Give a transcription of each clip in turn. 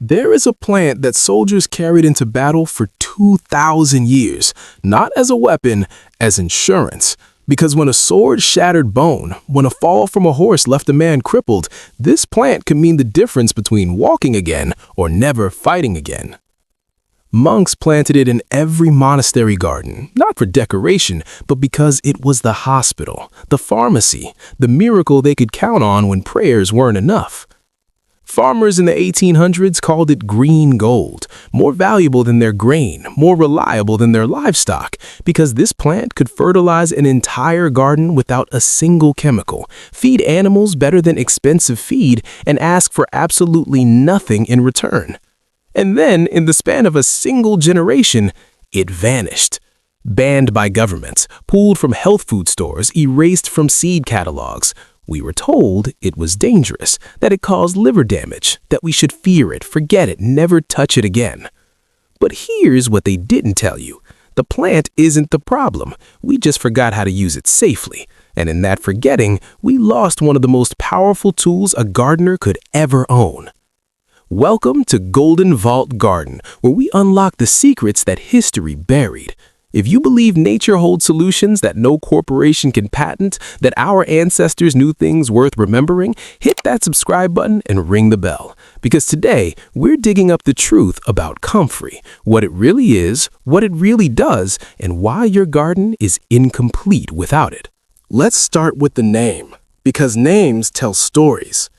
There is a plant that soldiers carried into battle for 2,000 years, not as a weapon, as insurance. Because when a sword shattered bone, when a fall from a horse left a man crippled, this plant could mean the difference between walking again or never fighting again. Monks planted it in every monastery garden, not for decoration, but because it was the hospital, the pharmacy, the miracle they could count on when prayers weren't enough. Farmers in the 1800s called it green gold, more valuable than their grain, more reliable than their livestock, because this plant could fertilize an entire garden without a single chemical, feed animals better than expensive feed, and ask for absolutely nothing in return. And then, in the span of a single generation, it vanished. Banned by governments, pulled from health food stores, erased from seed catalogs. We were told it was dangerous, that it caused liver damage, that we should fear it, forget it, never touch it again. But here's what they didn't tell you. The plant isn't the problem. We just forgot how to use it safely. And in that forgetting, we lost one of the most powerful tools a gardener could ever own. Welcome to Golden Vault Garden, where we unlock the secrets that history buried. If you believe nature holds solutions that no corporation can patent, that our ancestors knew things worth remembering, hit that subscribe button and ring the bell. Because today, we're digging up the truth about comfrey, what it really is, what it really does, and why your garden is incomplete without it. Let's start with the name, because names tell stories.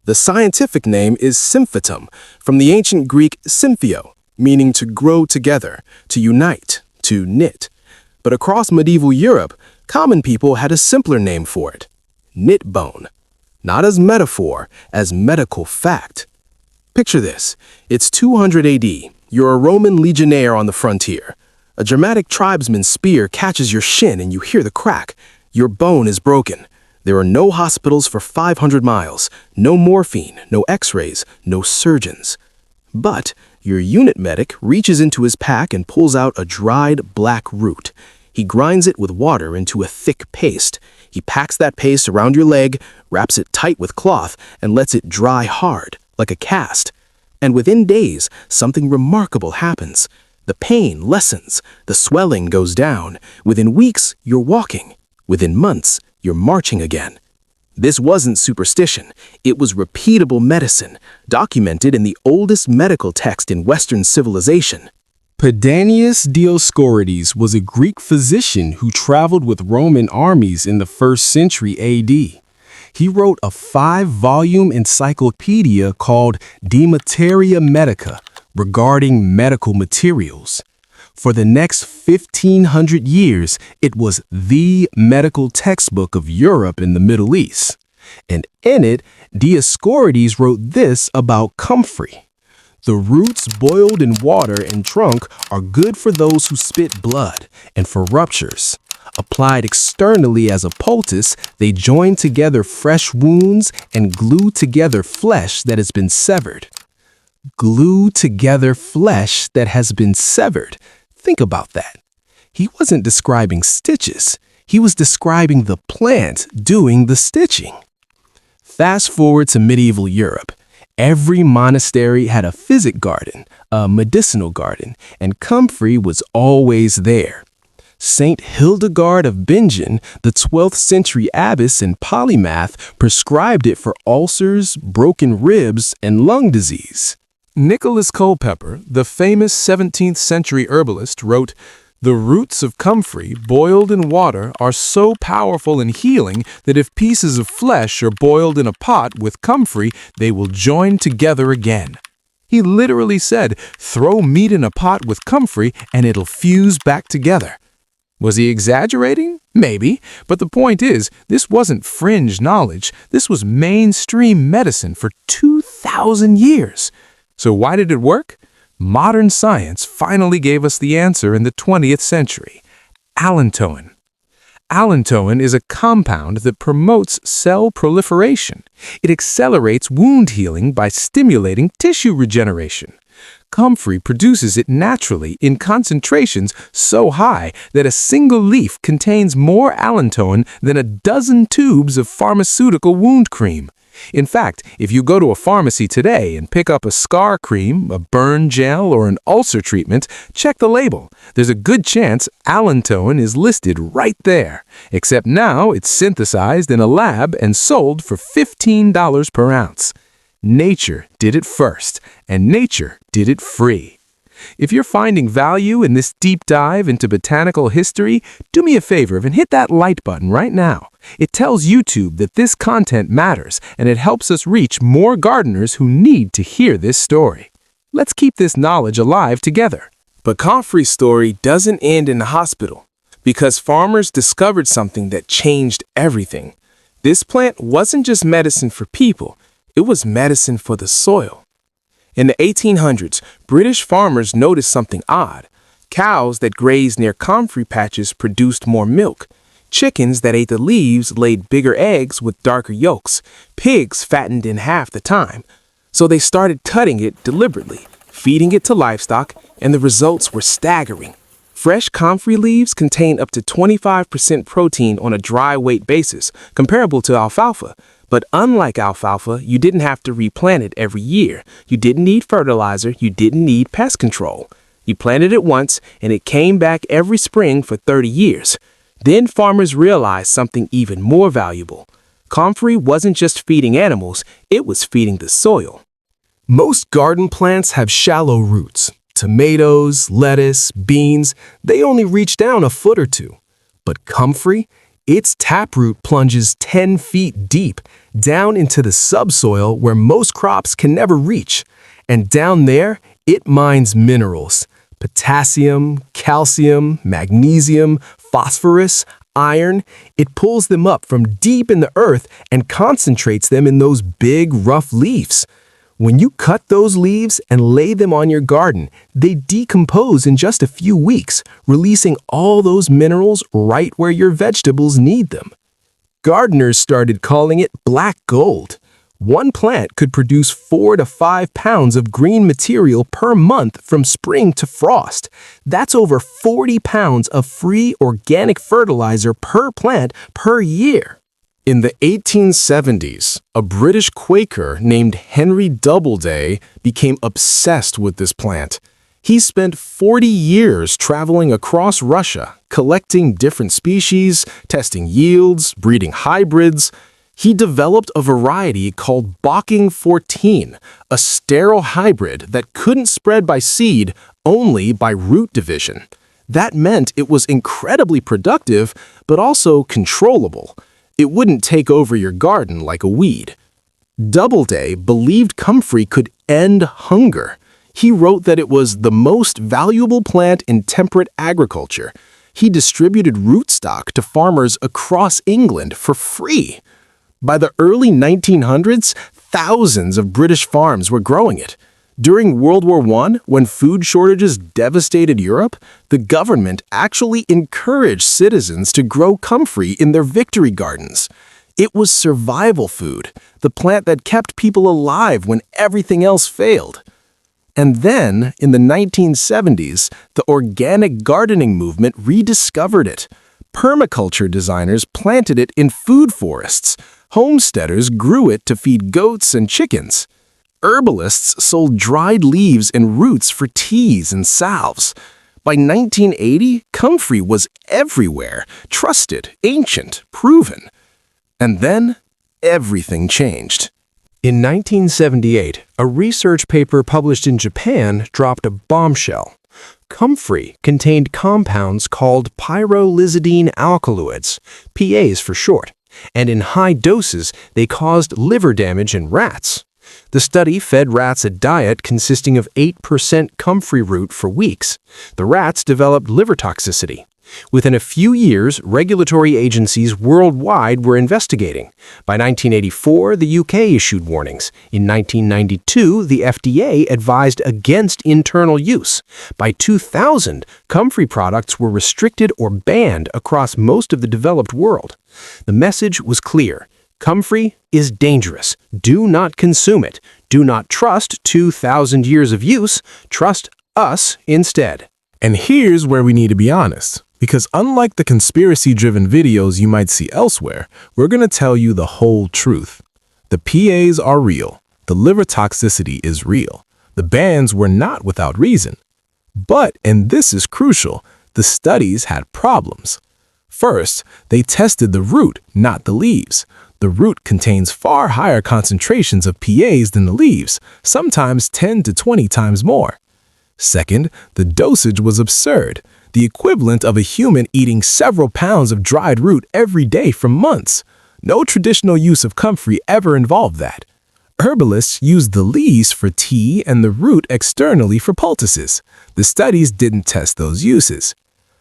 The scientific name is symphytum, from the ancient Greek symphio, meaning to grow together, to unite, to knit. But across medieval Europe, common people had a simpler name for it, knitbone. Not as metaphor, as medical fact. Picture this. It's 200 AD. You're a Roman legionnaire on the frontier. A Germanic tribesman's spear catches your shin and you hear the crack. Your bone is broken. There are no hospitals for 500 miles, no morphine, no x-rays, no surgeons. But your unit medic reaches into his pack and pulls out a dried black root. He grinds it with water into a thick paste. He packs that paste around your leg, wraps it tight with cloth, and lets it dry hard, like a cast. And within days, something remarkable happens. The pain lessens, the swelling goes down. Within weeks, you're walking. Within months, you're marching again. This wasn't superstition. It was repeatable medicine, documented in the oldest medical text in Western civilization. Dioscorides was a Greek physician who traveled with Roman armies in the 1st century AD. He wrote a 5-volume encyclopedia called Materia Medica regarding medical materials. For the next 1,500 years, it was the medical textbook of Europe and the Middle East. And in it, Dioscorides wrote this about comfrey. The roots boiled in water and trunk are good for those who spit blood and for ruptures. Applied externally as a poultice, they join together fresh wounds and glue together flesh that has been severed. Glue together flesh that has been severed. Think about that. He wasn't describing stitches. He was describing the plant doing the stitching. Fast forward to medieval Europe. Every monastery had a physic garden, a medicinal garden, and comfrey was always there. Saint Hildegard of Bingen, the 12th century abbess and polymath, prescribed it for ulcers, broken ribs, and lung disease. Nicholas Culpeper, the famous 17th century herbalist, wrote, "The roots of comfrey, boiled in water, are so powerful and healing that if pieces of flesh are boiled in a pot with comfrey, they will join together again." He literally said, throw meat in a pot with comfrey and it'll fuse back together. Was he exaggerating? Maybe, but the point is, this wasn't fringe knowledge. This was mainstream medicine for 2,000 years. So why did it work? Modern science finally gave us the answer in the 20th century. Allantoin. Allantoin is a compound that promotes cell proliferation. It accelerates wound healing by stimulating tissue regeneration. Comfrey produces it naturally in concentrations so high that a single leaf contains more allantoin than a dozen tubes of pharmaceutical wound cream. In fact, if you go to a pharmacy today and pick up a scar cream, a burn gel, or an ulcer treatment, check the label. There's a good chance allantoin is listed right there. Except now it's synthesized in a lab and sold for $15 per ounce. Nature did it first, and nature did it free. If you're finding value in this deep dive into botanical history, do me a favor and hit that like button right now. It tells YouTube that this content matters, and it helps us reach more gardeners who need to hear this story. Let's keep this knowledge alive together. But Comfrey's story doesn't end in the hospital, because farmers discovered something that changed everything. This plant wasn't just medicine for people, it was medicine for the soil. In the 1800s, British farmers noticed something odd. Cows that grazed near comfrey patches produced more milk. Chickens that ate the leaves laid bigger eggs with darker yolks. Pigs fattened in half the time. So they started cutting it deliberately, feeding it to livestock, and the results were staggering. Fresh comfrey leaves contain up to 25% protein on a dry weight basis, comparable to alfalfa. But unlike alfalfa, you didn't have to replant it every year. You didn't need fertilizer, you didn't need pest control. You planted it once, and it came back every spring for 30 years. Then farmers realized something even more valuable. Comfrey wasn't just feeding animals, it was feeding the soil. Most garden plants have shallow roots. Tomatoes, lettuce, beans, they only reach down a foot or two. But comfrey, its taproot plunges 10 feet deep, down into the subsoil where most crops can never reach. And down there, it mines minerals: potassium, calcium, magnesium, phosphorus, iron. It pulls them up from deep in the earth and concentrates them in those big, rough leaves. When you cut those leaves and lay them on your garden, they decompose in just a few weeks, releasing all those minerals right where your vegetables need them. Gardeners started calling it black gold. One plant could produce 4 to 5 pounds of green material per month from spring to frost. That's over 40 pounds of free organic fertilizer per plant per year. In the 1870s, a British Quaker named Henry Doubleday became obsessed with this plant. He spent 40 years traveling across Russia, collecting different species, testing yields, breeding hybrids. He developed a variety called Bocking 14, a sterile hybrid that couldn't spread by seed, only by root division. That meant it was incredibly productive, but also controllable. It wouldn't take over your garden like a weed. Doubleday believed comfrey could end hunger. He wrote that it was the most valuable plant in temperate agriculture. He distributed rootstock to farmers across England for free. By the early 1900s, thousands of British farms were growing it. During World War I, when food shortages devastated Europe, the government actually encouraged citizens to grow comfrey in their victory gardens. It was survival food, the plant that kept people alive when everything else failed. And then, in the 1970s, the organic gardening movement rediscovered it. Permaculture designers planted it in food forests. Homesteaders grew it to feed goats and chickens. Herbalists sold dried leaves and roots for teas and salves. By 1980, comfrey was everywhere, trusted, ancient, proven. And then, everything changed. In 1978, a research paper published in Japan dropped a bombshell. Comfrey contained compounds called pyrrolizidine alkaloids, PAs for short, and in high doses they caused liver damage in rats. The study fed rats a diet consisting of 8% comfrey root for weeks. The rats developed liver toxicity. Within a few years, regulatory agencies worldwide were investigating. By 1984, the UK issued warnings. In 1992, the FDA advised against internal use. By 2000, comfrey products were restricted or banned across most of the developed world. The message was clear. Comfrey is dangerous. Do not consume it. Do not trust 2,000 years of use. Trust us instead. And here's where we need to be honest. Because unlike the conspiracy-driven videos you might see elsewhere, we're going to tell you the whole truth. The PAs are real. The liver toxicity is real. The bans were not without reason. But, and this is crucial, the studies had problems. First, they tested the root, not the leaves. The root contains far higher concentrations of PAs than the leaves, sometimes 10 to 20 times more. Second, the dosage was absurd, the equivalent of a human eating several pounds of dried root every day for months. No traditional use of comfrey ever involved that. Herbalists used the leaves for tea and the root externally for poultices. The studies didn't test those uses.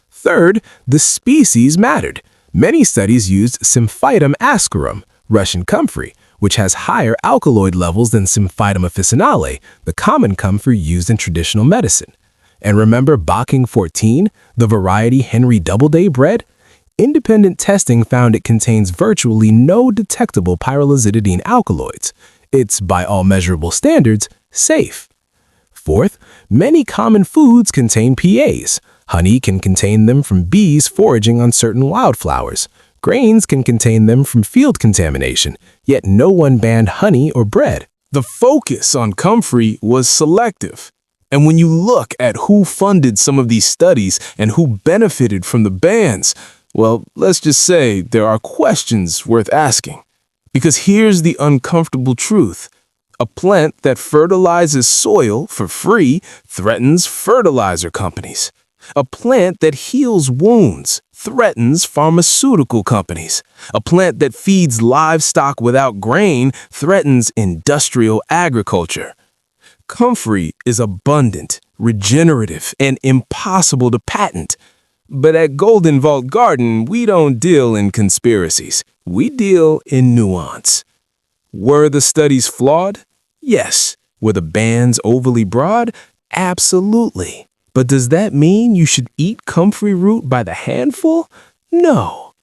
Third, the species mattered. Many studies used Symphytum ascarum, Russian comfrey, which has higher alkaloid levels than Symphytum officinale, the common comfrey used in traditional medicine. And remember Bocking 14, the variety Henry Doubleday bred? Independent testing found it contains virtually no detectable pyrrolizidine alkaloids. It's, by all measurable standards, safe. Fourth, many common foods contain PAs. Honey can contain them from bees foraging on certain wildflowers. Grains can contain them from field contamination, yet no one banned honey or bread. The focus on comfrey was selective. And when you look at who funded some of these studies and who benefited from the bans, well, let's just say there are questions worth asking. Because here's the uncomfortable truth. A plant that fertilizes soil for free threatens fertilizer companies. A plant that heals wounds threatens pharmaceutical companies. A plant that feeds livestock without grain threatens industrial agriculture. Comfrey is abundant, regenerative, and impossible to patent. But at Golden Vault Garden, we don't deal in conspiracies. We deal in nuance. Were the studies flawed? Yes. Were the bans overly broad? Absolutely. But does that mean you should eat comfrey root by the handful? No.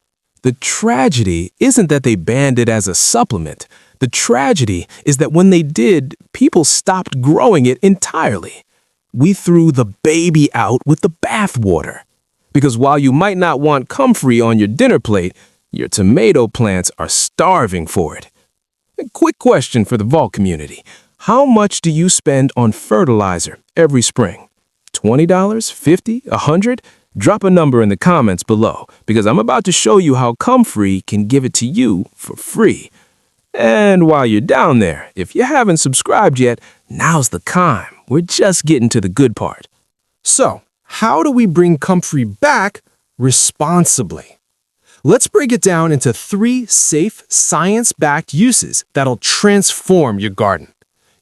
The tragedy isn't that they banned it as a supplement. The tragedy is that when they did, people stopped growing it entirely. We threw the baby out with the bathwater. Because while you might not want comfrey on your dinner plate, your tomato plants are starving for it. A quick question for the vault community. How much do you spend on fertilizer every spring? $20, $50, $100? Drop a number in the comments below, because I'm about to show you how Comfrey can give it to you for free. And while you're down there, if you haven't subscribed yet, now's the time. We're just getting to the good part. So, how do we bring Comfrey back responsibly? Let's break it down into 3 safe, science-backed uses that'll transform your garden.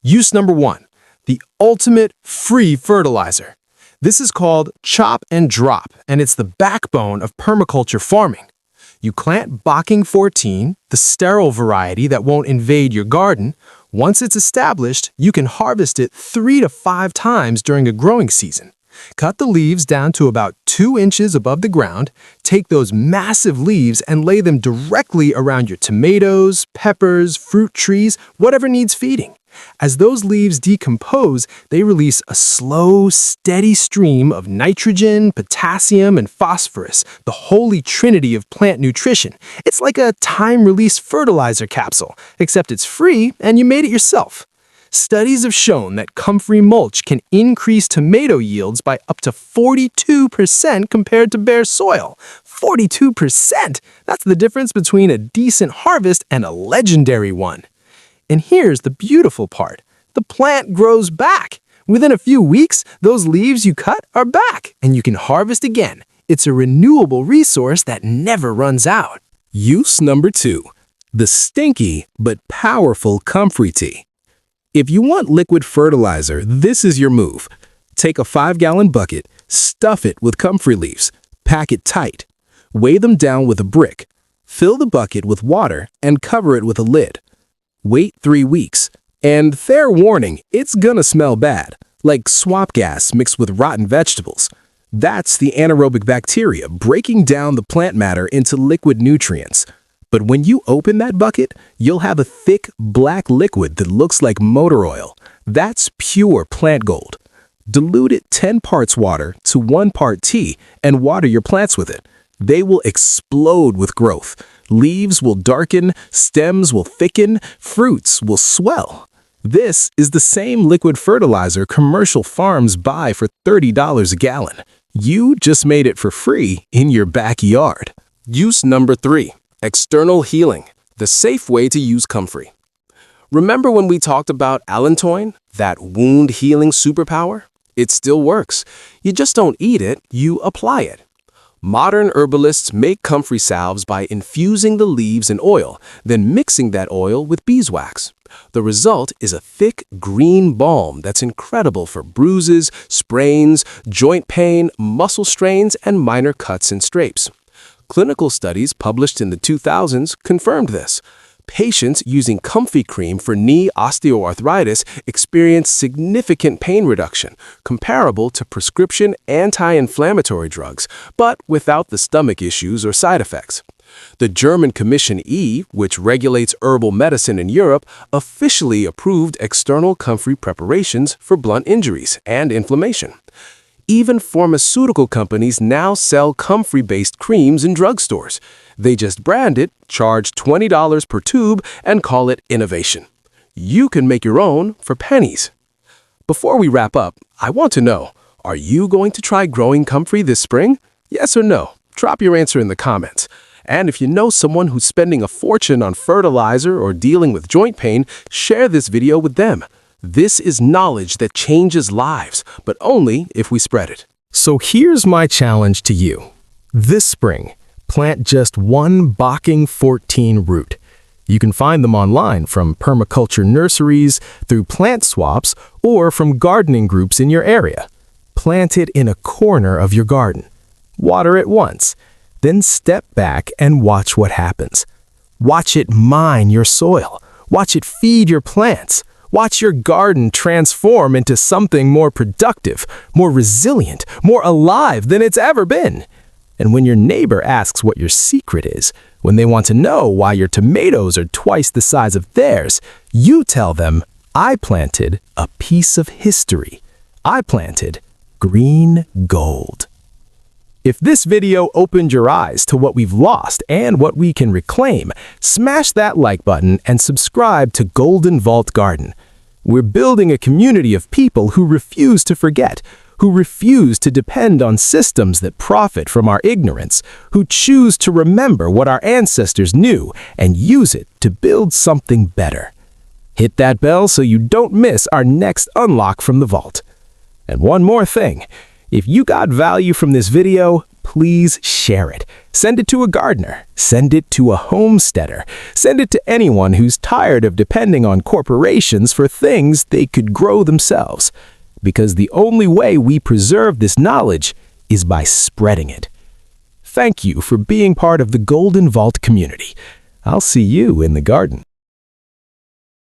Use number 1, the ultimate free fertilizer. This is called chop and drop, and it's the backbone of permaculture farming. You plant Bocking 14, the sterile variety that won't invade your garden. Once it's established, you can harvest it 3 to 5 times during a growing season. Cut the leaves down to about 2 inches above the ground, take those massive leaves and lay them directly around your tomatoes, peppers, fruit trees, whatever needs feeding. As those leaves decompose, they release a slow, steady stream of nitrogen, potassium, and phosphorus, the holy trinity of plant nutrition. It's like a time-release fertilizer capsule, except it's free and you made it yourself. Studies have shown that comfrey mulch can increase tomato yields by up to 42% compared to bare soil. 42%! That's the difference between a decent harvest and a legendary one. And here's the beautiful part. The plant grows back. Within a few weeks, those leaves you cut are back, and you can harvest again. It's a renewable resource that never runs out. Use number 2, the stinky but powerful comfrey tea. If you want liquid fertilizer, this is your move. Take a 5-gallon bucket, stuff it with comfrey leaves, pack it tight, weigh them down with a brick, fill the bucket with water, and cover it with a lid. Wait 3 weeks, and fair warning, it's gonna smell bad, like swamp gas mixed with rotten vegetables. That's the anaerobic bacteria breaking down the plant matter into liquid nutrients. But when you open that bucket, you'll have a thick, black liquid that looks like motor oil. That's pure plant gold. Dilute it 10 parts water to 1 part tea and water your plants with it. They will explode with growth. Leaves will darken, stems will thicken, fruits will swell. This is the same liquid fertilizer commercial farms buy for $30 a gallon. You just made it for free in your backyard. Use number 3, external healing, the safe way to use Comfrey. Remember when we talked about allantoin, that wound healing superpower? It still works. You just don't eat it, you apply it. Modern herbalists make Comfrey salves by infusing the leaves in oil, then mixing that oil with beeswax. The result is a thick, green balm that's incredible for bruises, sprains, joint pain, muscle strains, and minor cuts and scrapes. Clinical studies published in the 2000s confirmed this. Patients using Comfrey cream for knee osteoarthritis experienced significant pain reduction, comparable to prescription anti-inflammatory drugs, but without the stomach issues or side effects. The German Commission E, which regulates herbal medicine in Europe, officially approved external Comfrey preparations for blunt injuries and inflammation. Even pharmaceutical companies now sell Comfrey-based creams in drugstores. They just brand it, charge $20 per tube, and call it innovation. You can make your own for pennies. Before we wrap up, I want to know, are you going to try growing Comfrey this spring? Yes or no? Drop your answer in the comments. And if you know someone who's spending a fortune on fertilizer or dealing with joint pain, share this video with them. This is knowledge that changes lives, but only if we spread it. So here's my challenge to you. This spring, plant just one Bocking 14 root. You can find them online from permaculture nurseries, through plant swaps, or from gardening groups in your area. Plant it in a corner of your garden. Water it once, then step back and watch what happens. Watch it mine your soil. Watch it feed your plants. Watch your garden transform into something more productive, more resilient, more alive than it's ever been. And when your neighbor asks what your secret is, when they want to know why your tomatoes are twice the size of theirs, you tell them, I planted a piece of history. I planted green gold. If this video opened your eyes to what we've lost and what we can reclaim, smash that like button and subscribe to Golden Vault Garden. We're building a community of people who refuse to forget, who refuse to depend on systems that profit from our ignorance, who choose to remember what our ancestors knew and use it to build something better. Hit that bell so you don't miss our next unlock from the vault. And one more thing. If you got value from this video, please share it. Send it to a gardener. Send it to a homesteader. Send it to anyone who's tired of depending on corporations for things they could grow themselves. Because the only way we preserve this knowledge is by spreading it. Thank you for being part of the Golden Vault community. I'll see you in the garden.